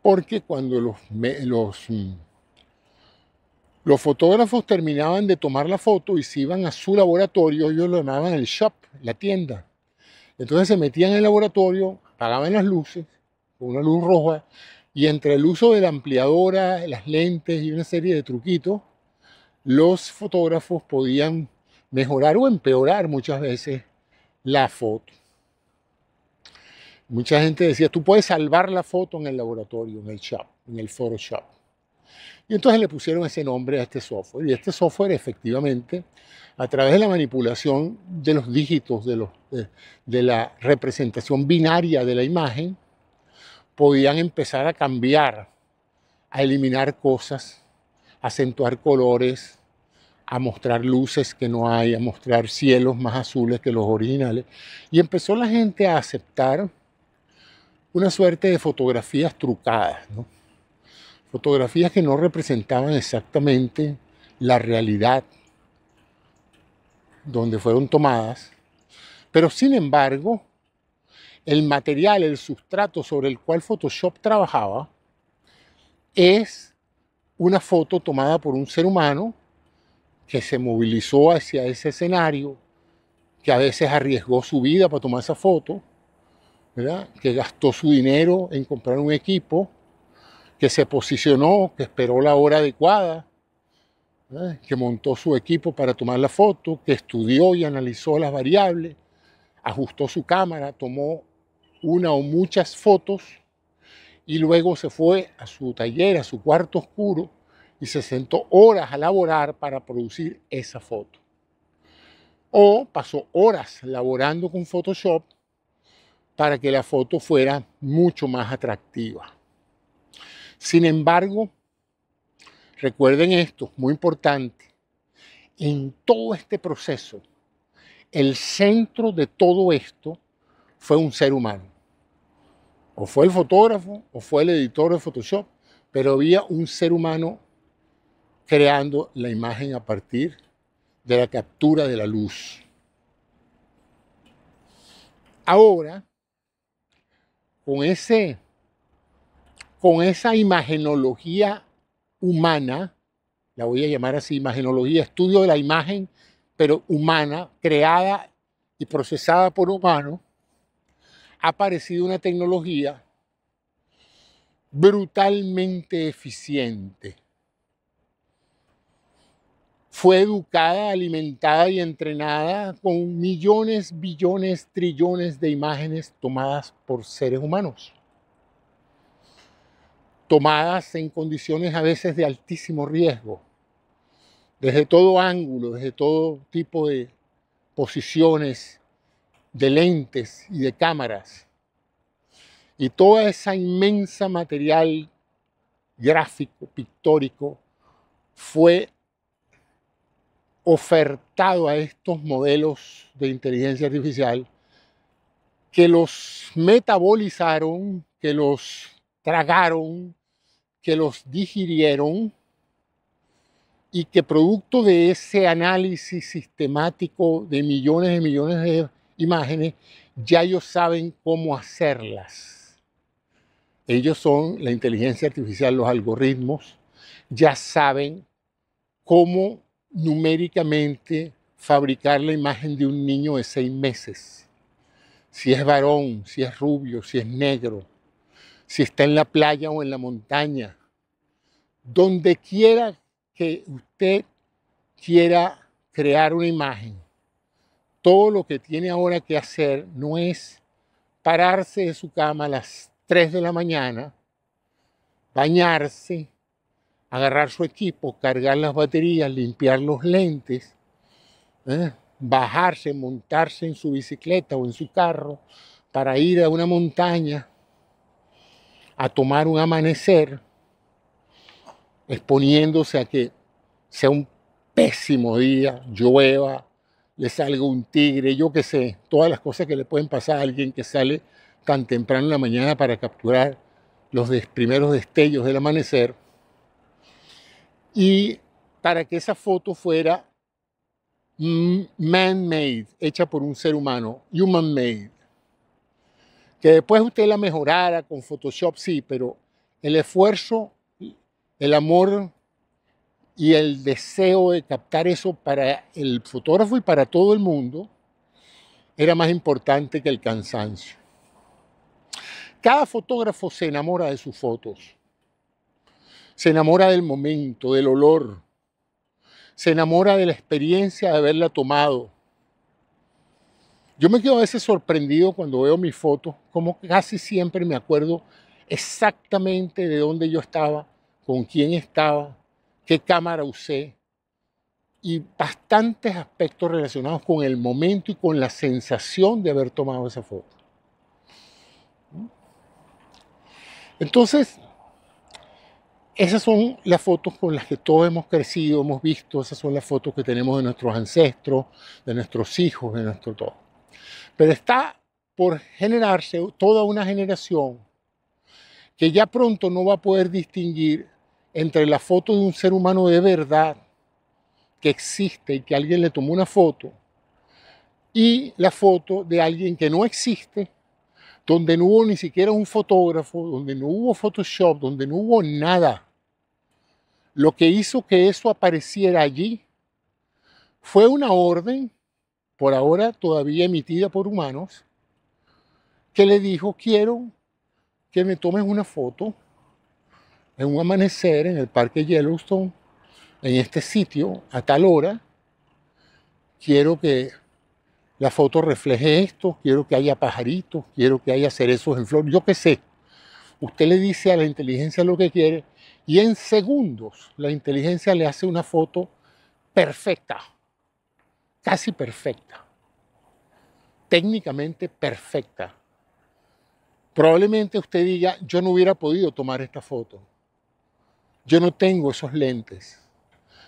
S1: Porque cuando los fotógrafos terminaban de tomar la foto y se iban a su laboratorio, ellos lo llamaban el shop, la tienda. Entonces se metían en el laboratorio, apagaban las luces, con una luz roja, y entre el uso de la ampliadora, las lentes y una serie de truquitos, los fotógrafos podían mejorar o empeorar muchas veces la foto. Mucha gente decía, tú puedes salvar la foto en el laboratorio, en el shop, en el Photoshop. Y entonces le pusieron ese nombre a este software. Y este software efectivamente, a través de la manipulación de los dígitos de la representación binaria de la imagen, podían empezar a cambiar, a eliminar cosas, a acentuar colores, a mostrar luces que no hay, a mostrar cielos más azules que los originales. Y empezó la gente a aceptar una suerte de fotografías trucadas, ¿no? Fotografías que no representaban exactamente la realidad donde fueron tomadas, pero sin embargo, el material, el sustrato sobre el cual Photoshop trabajaba es una foto tomada por un ser humano que se movilizó hacia ese escenario, que a veces arriesgó su vida para tomar esa foto, ¿verdad? Que gastó su dinero en comprar un equipo, que se posicionó, que esperó la hora adecuada, ¿verdad? Que montó su equipo para tomar la foto, que estudió y analizó las variables, ajustó su cámara, tomó una o muchas fotos y luego se fue a su taller, a su cuarto oscuro, y se sentó horas a laborar para producir esa foto. O pasó horas laborando con Photoshop para que la foto fuera mucho más atractiva. Sin embargo, recuerden esto, muy importante, en todo este proceso, el centro de todo esto fue un ser humano. O fue el fotógrafo o fue el editor de Photoshop, pero había un ser humano creando la imagen a partir de la captura de la luz. Ahora, con esa imagenología humana, la voy a llamar así, imagenología, estudio de la imagen, pero humana, creada y procesada por humanos, ha aparecido una tecnología brutalmente eficiente. Fue educada, alimentada y entrenada con millones, billones, trillones de imágenes tomadas por seres humanos. Tomadas en condiciones a veces de altísimo riesgo, desde todo ángulo, desde todo tipo de posiciones, de lentes y de cámaras. Y toda esa inmensa material gráfico, pictórico, fue ofertado a estos modelos de inteligencia artificial que los metabolizaron, que los tragaron, que los digirieron y que producto de ese análisis sistemático de millones y millones de imágenes, ya ellos saben cómo hacerlas. Ellos son la inteligencia artificial, los algoritmos, ya saben cómo numéricamente fabricar la imagen de un niño de 6 meses. Si es varón, si es rubio, si es negro, si está en la playa o en la montaña. Donde quiera que usted quiera crear una imagen, todo lo que tiene ahora que hacer no es pararse de su cama a las 3 de la mañana, bañarse, agarrar su equipo, cargar las baterías, limpiar los lentes, bajarse, montarse en su bicicleta o en su carro para ir a una montaña a tomar un amanecer, exponiéndose a que sea un pésimo día, llueva, le salga un tigre, yo qué sé, todas las cosas que le pueden pasar a alguien que sale tan temprano en la mañana para capturar los primeros destellos del amanecer, y para que esa foto fuera man-made, hecha por un ser humano, human-made. Que después usted la mejorara con Photoshop, sí, pero el esfuerzo, el amor y el deseo de captar eso para el fotógrafo y para todo el mundo era más importante que el cansancio. Cada fotógrafo se enamora de sus fotos, se enamora del momento, del olor, se enamora de la experiencia de haberla tomado. Yo me quedo a veces sorprendido cuando veo mis fotos, como casi siempre me acuerdo exactamente de dónde yo estaba, con quién estaba, qué cámara usé, y bastantes aspectos relacionados con el momento y con la sensación de haber tomado esa foto. Entonces, esas son las fotos con las que todos hemos crecido, hemos visto, esas son las fotos que tenemos de nuestros ancestros, de nuestros hijos, de nuestro todo. Pero está por generarse toda una generación que ya pronto no va a poder distinguir entre la foto de un ser humano de verdad que existe y que alguien le tomó una foto y la foto de alguien que no existe, donde no hubo ni siquiera un fotógrafo, donde no hubo Photoshop, donde no hubo nada. Lo que hizo que eso apareciera allí fue una orden, por ahora todavía emitida por humanos, que le dijo: quiero que me tomes una foto en un amanecer en el parque Yellowstone, en este sitio, a tal hora. Quiero que la foto refleje esto, quiero que haya pajaritos, quiero que haya cerezos en flor, yo qué sé. Usted le dice a la inteligencia lo que quiere y en segundos la inteligencia le hace una foto perfecta, casi perfecta, técnicamente perfecta. Probablemente usted diga, yo no hubiera podido tomar esta foto. Yo no tengo esos lentes.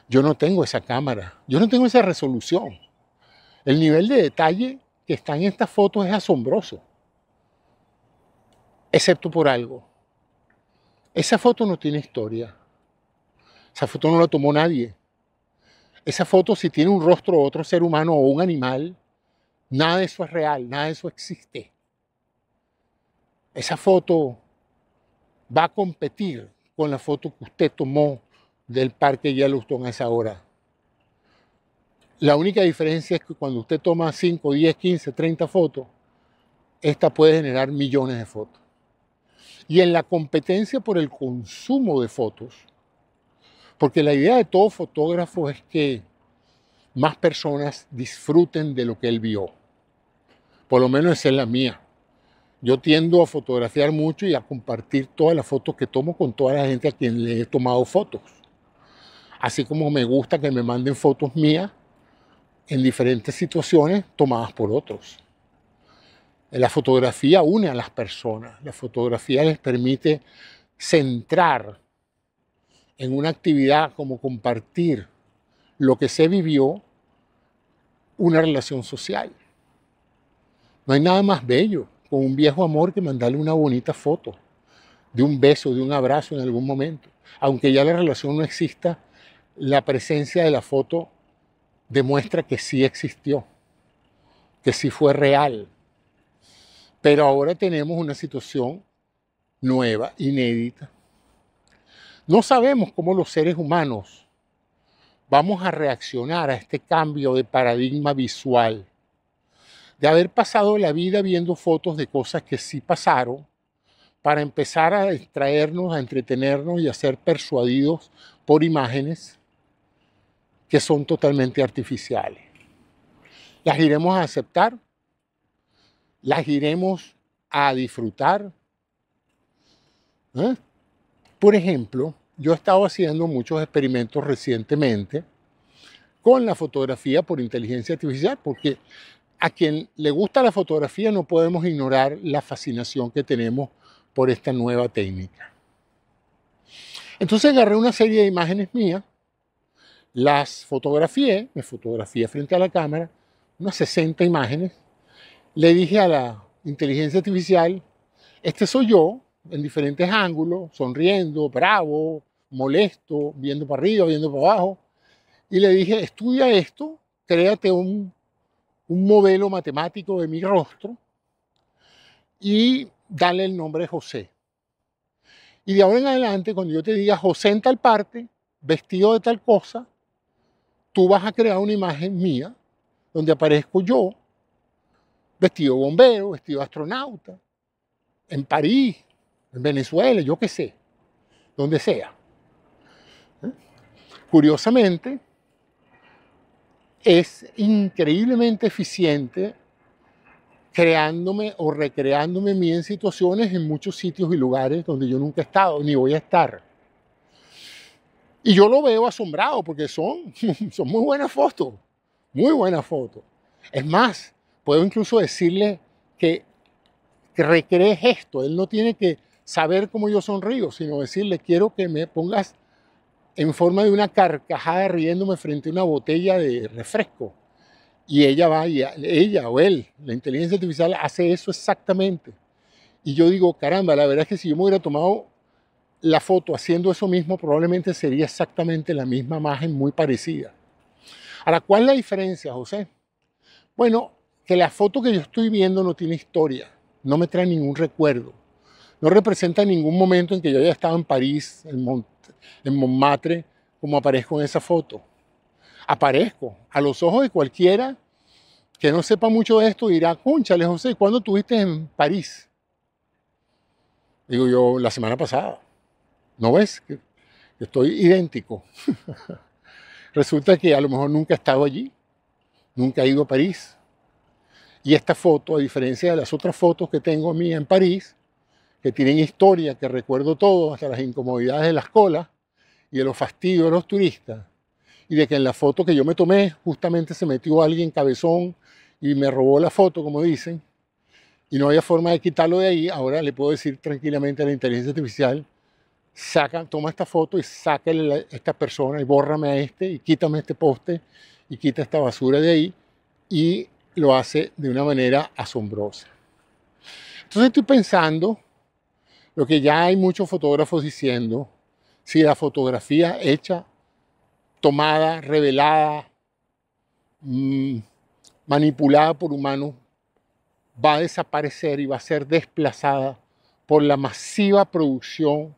S1: Yo no tengo esa cámara. Yo no tengo esa resolución. El nivel de detalle que está en estas fotos es asombroso. Excepto por algo. Esa foto no tiene historia. Esa foto no la tomó nadie. Esa foto, si tiene un rostro de otro ser humano o un animal, nada de eso es real, nada de eso existe. Esa foto va a competir con la foto que usted tomó del Parque Yellowstone a esa hora. La única diferencia es que cuando usted toma 5, 10, 15, 30 fotos, esta puede generar millones de fotos. Y en la competencia por el consumo de fotos, porque la idea de todo fotógrafo es que más personas disfruten de lo que él vio. Por lo menos esa es la mía. Yo tiendo a fotografiar mucho y a compartir todas las fotos que tomo con toda la gente a quien le he tomado fotos. Así como me gusta que me manden fotos mías en diferentes situaciones tomadas por otros. La fotografía une a las personas. La fotografía les permite centrar en una actividad como compartir lo que se vivió, una relación social. No hay nada más bello con un viejo amor que mandarle una bonita foto de un beso, de un abrazo en algún momento. Aunque ya la relación no exista, la presencia de la foto demuestra que sí existió, que sí fue real. Pero ahora tenemos una situación nueva, inédita. No sabemos cómo los seres humanos vamos a reaccionar a este cambio de paradigma visual, de haber pasado la vida viendo fotos de cosas que sí pasaron, para empezar a distraernos, a entretenernos y a ser persuadidos por imágenes que son totalmente artificiales. ¿Las iremos a aceptar? ¿Las iremos a disfrutar? ¿Eh? Por ejemplo, yo he estado haciendo muchos experimentos recientemente con la fotografía por inteligencia artificial, porque a quien le gusta la fotografía no podemos ignorar la fascinación que tenemos por esta nueva técnica. Entonces agarré una serie de imágenes mías, las fotografié, me fotografié frente a la cámara, unas 60 imágenes, le dije a la inteligencia artificial, este soy yo, en diferentes ángulos, sonriendo, bravo, molesto, viendo para arriba, viendo para abajo, y le dije, estudia esto, créate un modelo matemático de mi rostro y dale el nombre de José. Y de ahora en adelante, cuando yo te diga José en tal parte, vestido de tal cosa, tú vas a crear una imagen mía donde aparezco yo, vestido de bombero, vestido de astronauta, en París, en Venezuela, yo qué sé, donde sea. Curiosamente, es increíblemente eficiente creándome o recreándome en mí en situaciones en muchos sitios y lugares donde yo nunca he estado ni voy a estar. Y yo lo veo asombrado porque son muy buenas fotos, muy buenas fotos. Es más, puedo incluso decirle que recree esto. Él no tiene que saber cómo yo sonrío, sino decirle, quiero que me pongas en forma de una carcajada riéndome frente a una botella de refresco. Y ella va, y ella o él, la inteligencia artificial, hace eso exactamente. Y yo digo, caramba, la verdad es que si yo me hubiera tomado la foto haciendo eso mismo, probablemente sería exactamente la misma imagen, muy parecida. Ahora, ¿cuál es la diferencia, José? Bueno, que la foto que yo estoy viendo no tiene historia, no me trae ningún recuerdo, no representa ningún momento en que yo haya estado en París, en Montmartre, como aparezco en esa foto. Aparezco a los ojos de cualquiera que no sepa mucho de esto, dirá, cónchale, José, ¿cuándo estuviste en París? Digo yo, la semana pasada. ¿No ves? Que estoy idéntico. Resulta que a lo mejor nunca he estado allí, nunca he ido a París. Y esta foto, a diferencia de las otras fotos que tengo mía en París, que tienen historia, que recuerdo todo, hasta las incomodidades de las colas y de los fastidios de los turistas, y de que en la foto que yo me tomé justamente se metió alguien cabezón y me robó la foto, como dicen, y no había forma de quitarlo de ahí. Ahora le puedo decir tranquilamente a la inteligencia artificial, toma esta foto y sácale a esta persona y bórrame a este y quítame este poste y quita esta basura de ahí, y lo hace de una manera asombrosa. Entonces estoy pensando lo que ya hay muchos fotógrafos diciendo: si la fotografía hecha, tomada, revelada, manipulada por humanos, va a desaparecer y va a ser desplazada por la masiva producción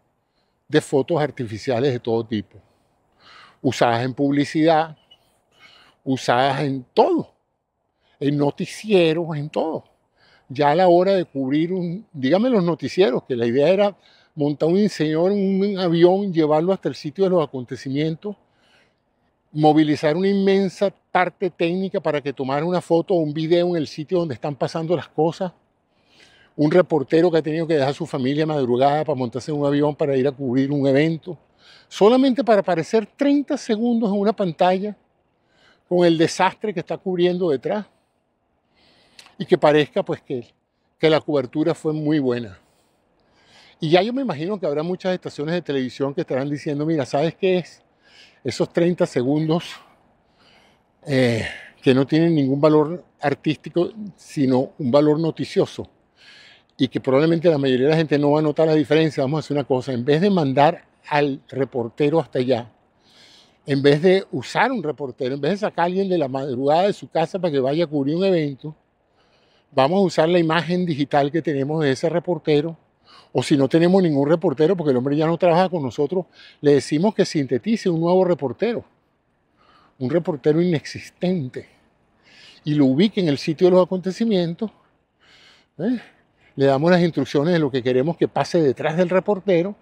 S1: de fotos artificiales de todo tipo, usadas en publicidad, usadas en todo, en noticieros, en todo. Ya a la hora de cubrir dígame los noticieros, que la idea era montar un señor en un avión, llevarlo hasta el sitio de los acontecimientos, movilizar una inmensa parte técnica para que tomara una foto o un video en el sitio donde están pasando las cosas. Un reportero que ha tenido que dejar a su familia madrugada para montarse en un avión para ir a cubrir un evento, solamente para aparecer 30 segundos en una pantalla con el desastre que está cubriendo detrás, y que parezca pues que la cobertura fue muy buena. Y ya yo me imagino que habrá muchas estaciones de televisión que estarán diciendo: mira, ¿sabes qué es? Esos 30 segundos que no tienen ningún valor artístico, sino un valor noticioso, y que probablemente la mayoría de la gente no va a notar la diferencia. Vamos a hacer una cosa: en vez de mandar al reportero hasta allá, en vez de usar un reportero, en vez de sacar a alguien de la madrugada de su casa para que vaya a cubrir un evento, vamos a usar la imagen digital que tenemos de ese reportero. O si no tenemos ningún reportero, porque el hombre ya no trabaja con nosotros, le decimos que sintetice un nuevo reportero, un reportero inexistente, y lo ubique en el sitio de los acontecimientos. Le damos las instrucciones de lo que queremos que pase detrás del reportero,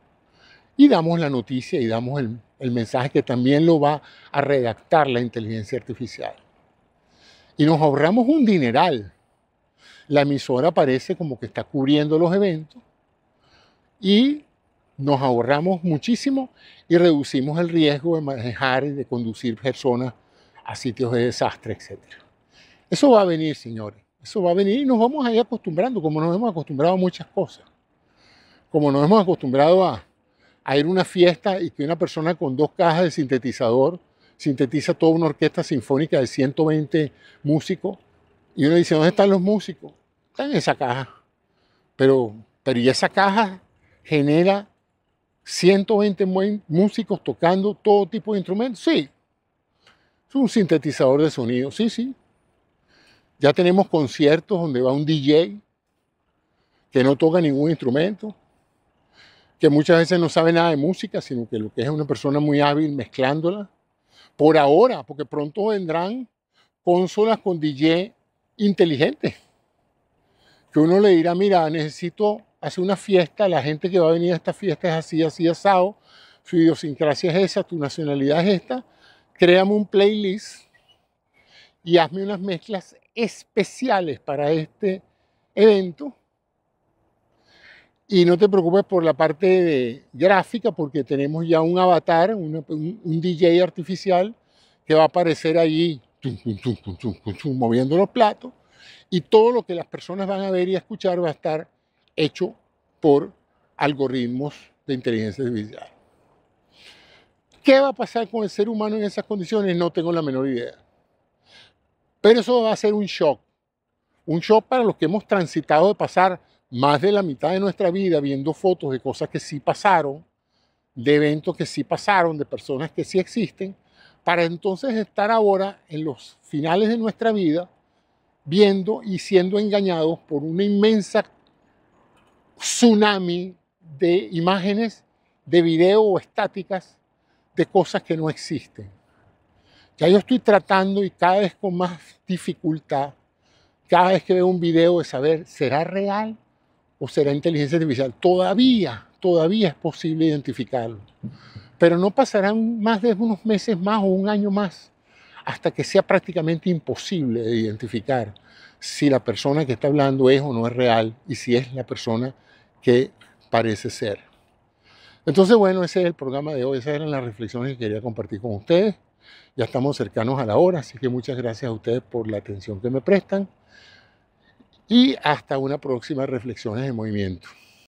S1: y damos la noticia y damos el mensaje que también lo va a redactar la inteligencia artificial. Y nos ahorramos un dineral. La emisora parece como que está cubriendo los eventos, y nos ahorramos muchísimo y reducimos el riesgo de manejar y de conducir personas a sitios de desastre, etc. Eso va a venir, señores. Eso va a venir, y nos vamos a ir acostumbrando, como nos hemos acostumbrado a muchas cosas. Como nos hemos acostumbrado a ir a una fiesta y que una persona con 2 cajas de sintetizador sintetiza toda una orquesta sinfónica de 120 músicos. Y uno dice: ¿dónde están los músicos? Están en esa caja. Pero ¿y esa caja genera 120 músicos tocando todo tipo de instrumentos? Sí. Es un sintetizador de sonido, sí, sí. Ya tenemos conciertos donde va un DJ que no toca ningún instrumento, que muchas veces no sabe nada de música, sino que lo que es una persona muy hábil mezclándola. Por ahora, porque pronto vendrán consolas con DJ inteligentes, que uno le dirá: mira, necesito hacer una fiesta, la gente que va a venir a esta fiesta es así, así, asado, su idiosincrasia es esa, tu nacionalidad es esta, créame un playlist y hazme unas mezclas especiales para este evento. Y no te preocupes por la parte de gráfica, porque tenemos ya un avatar, un DJ artificial que va a aparecer allí moviendo los platos, y todo lo que las personas van a ver y a escuchar va a estar hecho por algoritmos de inteligencia artificial. ¿Qué va a pasar con el ser humano en esas condiciones? No tengo la menor idea. Pero eso va a ser un shock para los que hemos transitado de pasar más de la mitad de nuestra vida viendo fotos de cosas que sí pasaron, de eventos que sí pasaron, de personas que sí existen, para entonces estar ahora en los finales de nuestra vida viendo y siendo engañados por una inmensa tsunami de imágenes, de video o estáticas de cosas que no existen. Ya yo estoy tratando, y cada vez con más dificultad, cada vez que veo un video, de saber: ¿será real o será inteligencia artificial? Todavía es posible identificarlo, pero no pasarán más de unos meses más o un año más hasta que sea prácticamente imposible de identificar si la persona que está hablando es o no es real, y si es la persona que parece ser. Entonces, bueno, ese es el programa de hoy. Esas eran las reflexiones que quería compartir con ustedes. Ya estamos cercanos a la hora, así que muchas gracias a ustedes por la atención que me prestan. Y hasta una próxima Reflexiones en Movimiento.